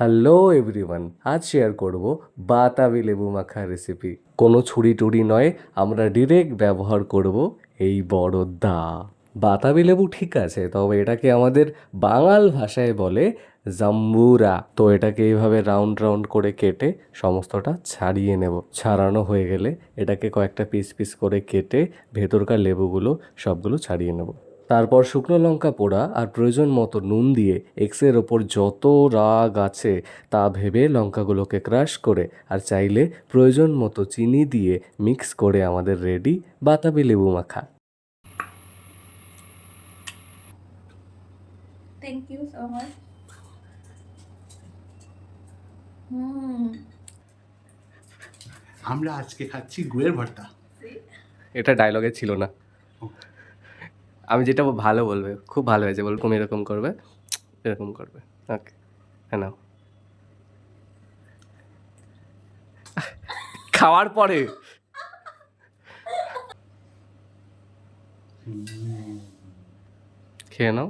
Hello everyone, আজ share করব বাতাবি লেবু মাখা রেসিপি। কোনো ছুরি টুরি নয়, আমরা ডিরেক্ট ব্যবহার করব এই বড় দা। বাতাবি লেবু ঠিক আছে, তবে এটাকে আমাদের বাঙাল ভাষায় বলে জাম্বুরা। তো এটাকে এইভাবে রাউন্ড রাউন্ড করে কেটে সমস্তটা ছাড়িয়ে নেব। ছাড়ানো হয়ে গেলে এটাকে কয়েকটা পিস পিস করে কেটে ভেতরকার লেবুগুলো সবগুলো ছাড়িয়ে নেব। তারপর শুকনো লঙ্কা পোড়া আর প্রয়োজন মতো নুন দিয়ে এক্সের ওপর যত রাগ আছে তা ভেবে লঙ্কাগুলোকে ক্রাশ করে আর চাইলে প্রয়োজন মতো চিনি দিয়ে মিক্স করে আমাদের রেডি বাতাবি লেবু মাখা। Thank you so much. আমরা আজকে খাচ্ছি গুড়ের ভর্তা। See? এটা ডায়লগে ছিল না, আমি যেটা ভালো বলবে, খুব ভালো হয়েছে বলবো, এরকম করবে, এরকম করবে। ওকে, হ্যাঁ নাও। খাওয়ার পরে খেয়ে নাও।